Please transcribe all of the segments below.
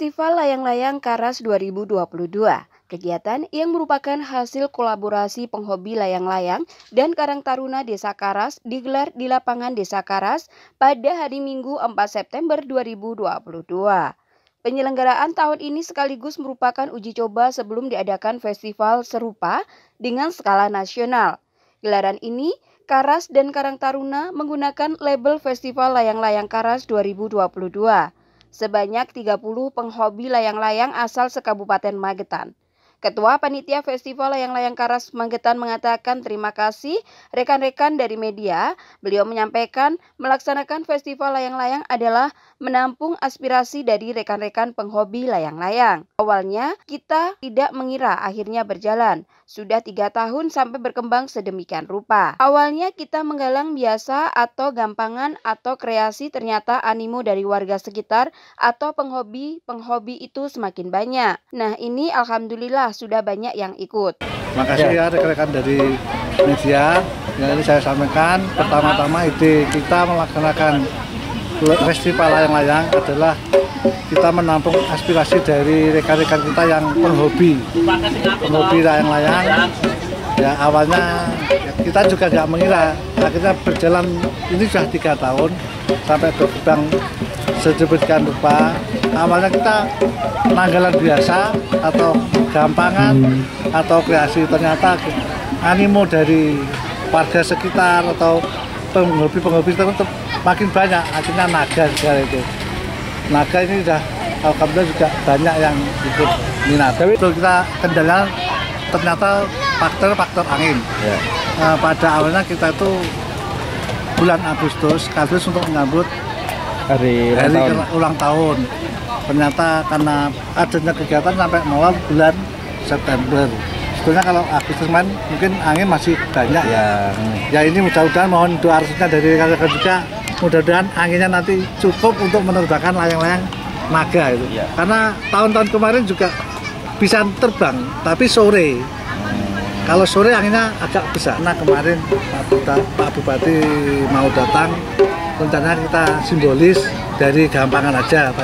Festival Layang-Layang Karas 2022. Kegiatan yang merupakan hasil kolaborasi penghobi layang-layang dan Karang Taruna Desa Karas digelar di lapangan Desa Karas pada hari Minggu 4 September 2022. Penyelenggaraan tahun ini sekaligus merupakan uji coba sebelum diadakan festival serupa dengan skala nasional. Gelaran ini, Karas dan Karang Taruna menggunakan label Festival Layang-Layang Karas 2022. Sebanyak 30 penghobi layang-layang asal sekabupaten Magetan. Ketua Panitia Festival Layang-Layang Karas Magetan mengatakan terima kasih rekan-rekan dari media. Beliau menyampaikan melaksanakan festival layang-layang adalah menampung aspirasi dari rekan-rekan penghobi layang-layang. Awalnya kita tidak mengira akhirnya berjalan. Sudah 3 tahun sampai berkembang sedemikian rupa. Awalnya kita menggalang biasa atau gampangan atau kreasi, ternyata animo dari warga sekitar atau penghobi itu semakin banyak. Nah, ini alhamdulillah sudah banyak yang ikut. Terima kasih ya rekan-rekan dari media. Yang ini saya sampaikan, pertama-tama ide kita melaksanakan festival layang-layang adalah kita menampung aspirasi dari rekan-rekan kita yang penghobi layang-layang. Ya awalnya kita juga nggak mengira, akhirnya berjalan ini sudah 3 tahun sampai berkembang sedemikian rupa. Awalnya kita penanggalan biasa atau gampangan atau kreasi, ternyata animo dari warga sekitar atau penghobi itu makin banyak. Akhirnya naga segala itu. Naga ini sudah alhamdulillah juga banyak yang ikut minat. Tapi itu kita kendala ternyata faktor angin. Pada awalnya kita itu bulan Agustus sekaligus untuk menyambut hari ulang tahun. Ternyata karena adanya kegiatan sampai awal bulan September. Sebetulnya kalau Agustus mungkin angin masih banyak ya ini mudah-mudahan mohon doa resminya dari rekan-rekan juga, mudah-mudahan anginnya nanti cukup untuk menerbangkan layang-layang naga itu. Karena tahun-tahun kemarin juga bisa terbang tapi sore. Kalau sore anginnya agak besar. Nah kemarin Pak Bupati mau datang, rencananya kita simbolis dari gampangan aja.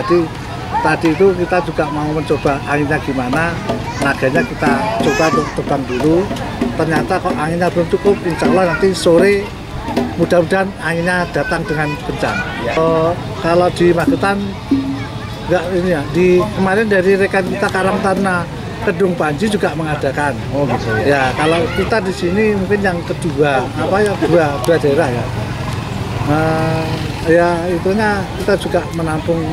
Tadi itu kita juga mau mencoba anginnya gimana, naganya kita coba untuk terbang dulu. Ternyata kok anginnya belum cukup, insya Allah nanti sore mudah-mudahan anginnya datang dengan kencang. Kalau di Magetan enggak ini ya, kemarin dari rekan kita Karang Taruna Kedung Panji juga mengadakan. Oh gitu ya. Ya kalau kita di sini mungkin yang kedua, dua daerah ya. Ya itunya kita juga menampung.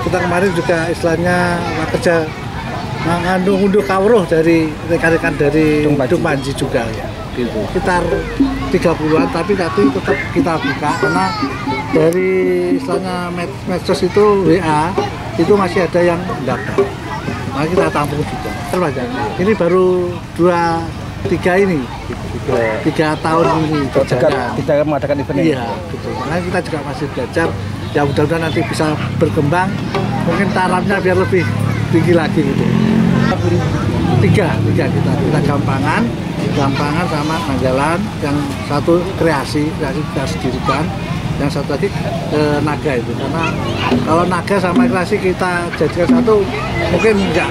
Kita kemarin juga istilahnya kerja mengandung kawruh dari rekan-rekan dari Kedung Panji juga ya. Gitu. Sekitar 30-an tapi nanti tetap kita buka karena dari istilahnya medsos itu WA itu masih ada yang mendaftar. Nah kita tampung juga. Terbanyak. Ini baru 2-3 ini. 3 tahun ini kita mengadakan event ini. Iya, betul. Karena kita juga masih belajar. Ya mudah-mudahan nanti bisa berkembang. Mungkin tarafnya biar lebih tinggi lagi gitu. Tiga kita gampangan sama nanggalan, yang satu kreasi kita sendirikan, yang satu lagi naga itu. Karena kalau naga sama kreasi kita jadikan satu mungkin enggak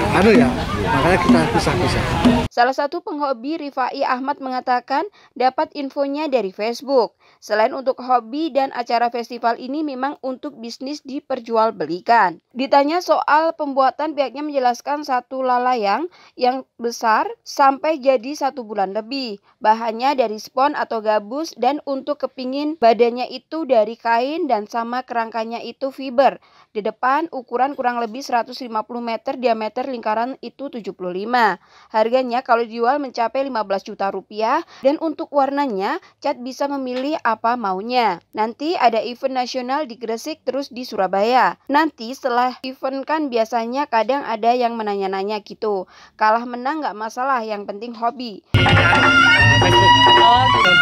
makanya kita pisah-pisah. Salah satu penghobi Rifai Ahmad mengatakan dapat infonya dari Facebook. Selain untuk hobi dan acara festival ini memang untuk bisnis diperjualbelikan. Ditanya soal pembuatan, pihaknya menjelaskan satu lalayang yang besar sampai jadi 1 bulan lebih. Bahannya dari spon atau gabus dan untuk kepingin badannya itu dari kain dan sama kerangkanya itu fiber. Di depan ukuran kurang lebih 150 meter, diameter lingkaran itu 75. Harganya kalau dijual mencapai 15 juta rupiah dan untuk warnanya cat bisa memilih apa maunya. Nanti ada event nasional di Gresik terus di Surabaya. Nanti setelah event kan biasanya kadang ada yang menanya-nanya gitu. Kalah menang nggak masalah, yang penting hobi. Untuk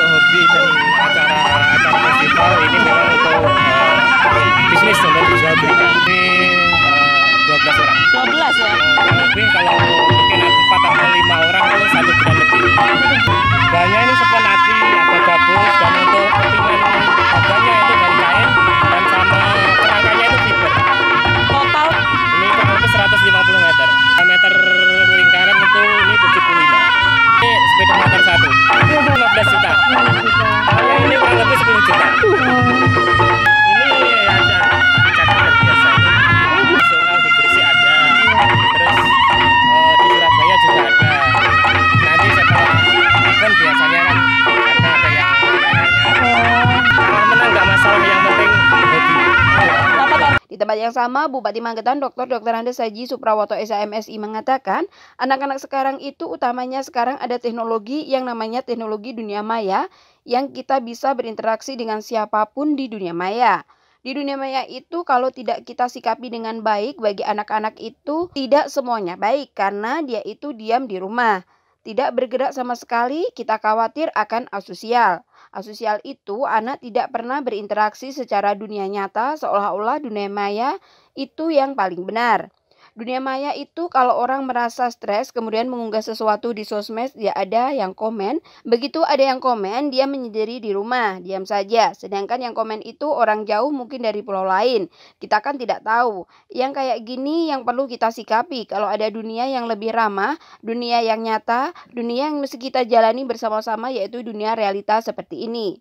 hobi dan acara festival ini memang untuk bisnis untuk dijual belikan. Ini 12 orang. 12 ya? Mungkin kalau mungkin 4 atau 5 orang itu 1 bulan lebih. Bahannya ini spon asli, ada gabus, dan untuk kepingan harganya itu dari kain dan sama kerangkanya itu fiber. Total? Ini kurang lebih 150 yang sama, Bupati Magetan Dr. Andes Haji Suprawoto SHMSI mengatakan, anak-anak sekarang itu utamanya sekarang ada teknologi yang namanya teknologi dunia maya, yang kita bisa berinteraksi dengan siapapun di dunia maya. Di dunia maya itu kalau tidak kita sikapi dengan baik, bagi anak-anak itu tidak semuanya baik karena dia itu diam di rumah. Tidak bergerak sama sekali, kita khawatir akan asosial. Asosial itu anak tidak pernah berinteraksi secara dunia nyata, seolah-olah dunia maya itu yang paling benar. Dunia maya itu kalau orang merasa stres kemudian mengunggah sesuatu di sosmed, dia ada yang komen. Begitu ada yang komen, dia menyendiri di rumah, diam saja. Sedangkan yang komen itu orang jauh mungkin dari pulau lain. Kita kan tidak tahu. Yang kayak gini yang perlu kita sikapi. Kalau ada dunia yang lebih ramah, dunia yang nyata, dunia yang mesti kita jalani bersama-sama, yaitu dunia realita seperti ini.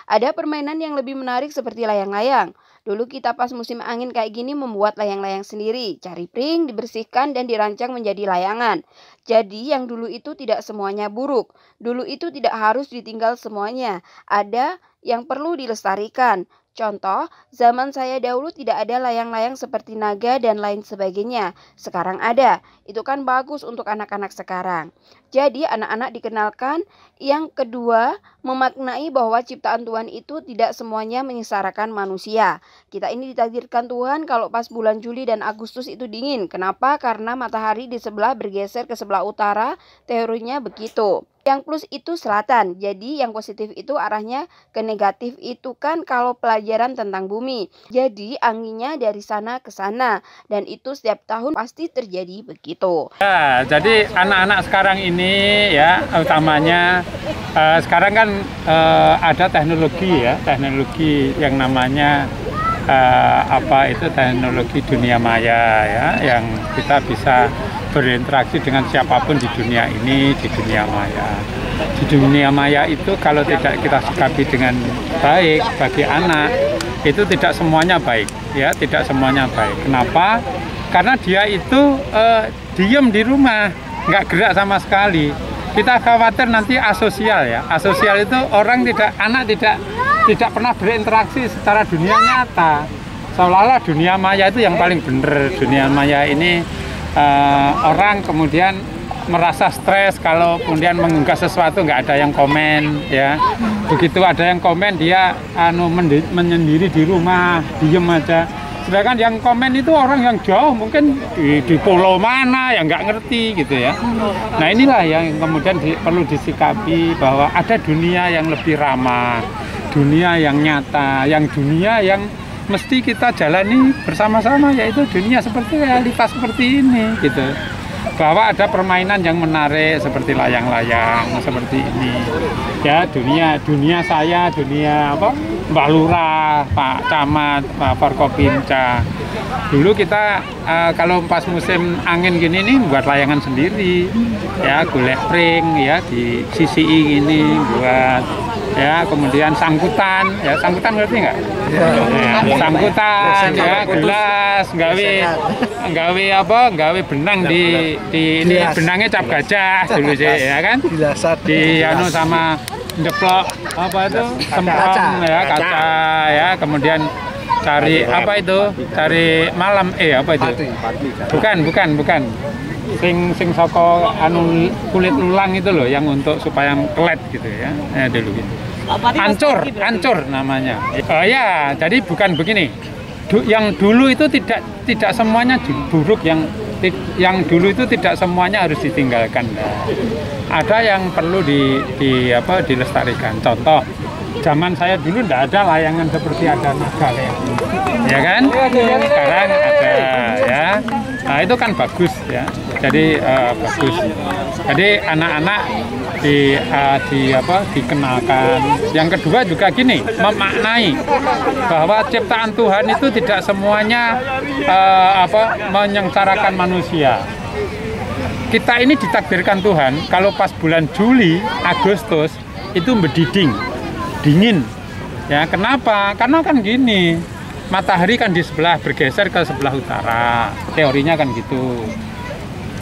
Ada permainan yang lebih menarik seperti layang-layang. Dulu kita pas musim angin kayak gini membuat layang-layang sendiri. Cari pring, dibersihkan dan dirancang menjadi layangan. Jadi yang dulu itu tidak semuanya buruk. Dulu itu tidak harus ditinggal semuanya. Ada yang perlu dilestarikan. Contoh, zaman saya dahulu tidak ada layang-layang seperti naga dan lain sebagainya. Sekarang ada. Itu kan bagus untuk anak-anak sekarang. Jadi anak-anak dikenalkan. Yang kedua, memaknai bahwa ciptaan Tuhan itu tidak semuanya menyengsarakan manusia. Kita ini ditakdirkan Tuhan kalau pas bulan Juli dan Agustus itu dingin. Kenapa? Karena matahari di sebelah bergeser ke sebelah utara. Teorinya begitu. Yang plus itu selatan, jadi yang positif itu arahnya ke negatif itu kan kalau pelajaran tentang bumi. Jadi anginnya dari sana ke sana dan itu setiap tahun pasti terjadi begitu. Ya, jadi anak-anak sekarang ini ya utamanya sekarang kan ada teknologi ya, teknologi yang namanya teknologi dunia maya ya, yang kita bisa berinteraksi dengan siapapun di dunia ini, di dunia maya. Di dunia maya itu kalau tidak kita sikapi dengan baik bagi anak, itu tidak semuanya baik, ya, tidak semuanya baik. Kenapa? Karena dia itu diem di rumah, nggak gerak sama sekali. Kita khawatir nanti asosial ya. Asosial itu anak tidak pernah berinteraksi secara dunia nyata. Seolah-olah dunia maya itu yang paling benar. Dunia maya ini orang kemudian merasa stres kalau kemudian mengunggah sesuatu nggak ada yang komen ya. Begitu ada yang komen dia menyendiri di rumah, diem aja. Sedangkan yang komen itu orang yang jauh mungkin di pulau mana yang nggak ngerti gitu ya. Nah inilah yang kemudian perlu disikapi bahwa ada dunia yang lebih ramah, dunia yang nyata, dunia yang mesti kita jalani bersama-sama, yaitu dunia seperti realitas seperti ini gitu. Bahwa ada permainan yang menarik seperti layang-layang seperti ini ya, dunia saya, dunia Mbak Lurah, Pak Camat, Pak Forkopimca. Dulu kita kalau pas musim angin gini nih buat layangan sendiri ya, golek pring ya di sisi ini buat ya, kemudian sangkutan ya, sangkutan ngerti nggak? Ya, sangkutan ya, gelas, gawe benang di ini benangnya cap gajah dulu sih ya kan, di sama jeplok semprong ya, kaca ya, kemudian cari cari malam bukan sing soko kulit lulang itu loh, yang untuk supaya kelet gitu ya, dulu gitu. Ancur namanya. Ya, jadi bukan begini. Yang dulu itu tidak semuanya buruk, yang dulu itu tidak semuanya harus ditinggalkan. Ada yang perlu dilestarikan. Contoh, zaman saya dulu tidak ada layangan seperti ada naga ya kan? Sekarang ada ya. Nah, itu kan bagus ya. Jadi bagus. Jadi anak-anak dikenalkan. Yang kedua juga gini, memaknai bahwa ciptaan Tuhan itu tidak semuanya menyengsarakan manusia. Kita ini ditakdirkan Tuhan kalau pas bulan Juli, Agustus itu berdiding, dingin. Ya, kenapa? Karena kan gini, matahari kan di sebelah bergeser ke sebelah utara. Teorinya kan gitu.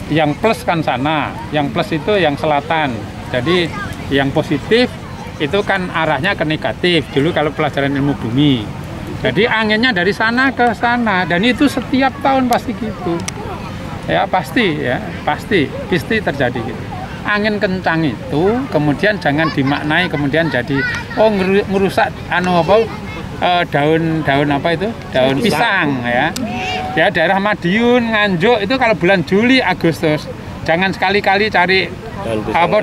Yang plus kan sana, yang plus itu yang selatan. Jadi yang positif itu kan arahnya ke negatif. Dulu kalau pelajaran ilmu bumi. Jadi anginnya dari sana ke sana, dan itu setiap tahun pasti gitu. Ya pasti terjadi gitu. Angin kencang itu kemudian jangan dimaknai kemudian jadi ngerusak daun apa itu, daun pisang ya. Ya daerah Madiun, Nganjuk itu kalau bulan Juli, Agustus jangan sekali-kali cari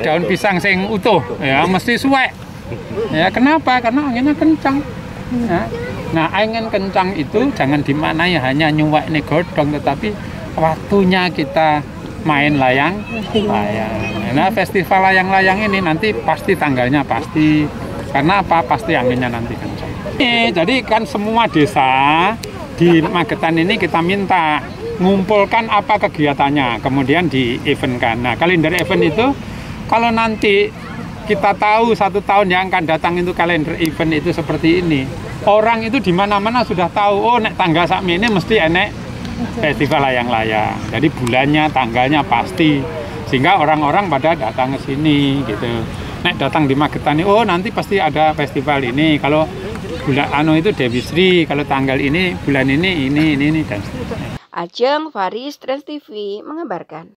daun pisang sing utuh ya, mesti suwek. Ya kenapa? Karena anginnya kencang. Ya. Nah, angin kencang itu jangan dimaknai hanya nyuwek nih godhong, tetapi waktunya kita main layang. Nah, festival layang-layang ini nanti pasti tanggalnya pasti. Karena apa? Pasti anginnya nanti kencang. Jadi kan semua desa di Magetan ini kita minta ngumpulkan apa kegiatannya, kemudian di eventkan. Nah, kalender event itu kalau nanti kita tahu 1 tahun yang akan datang itu kalender event itu seperti ini. Orang itu di mana-mana sudah tahu, oh nek tanggal sakmi ini mesti enek festival layang-layang. Jadi bulannya, tanggalnya pasti. Sehingga orang-orang pada datang ke sini gitu. Nek datang di Magetan, oh nanti pasti ada festival ini. Kalau bulan itu Dewi Sri, kalau tanggal ini, bulan ini dan seterusnya. Ajeng Faris, Trans TV mengabarkan.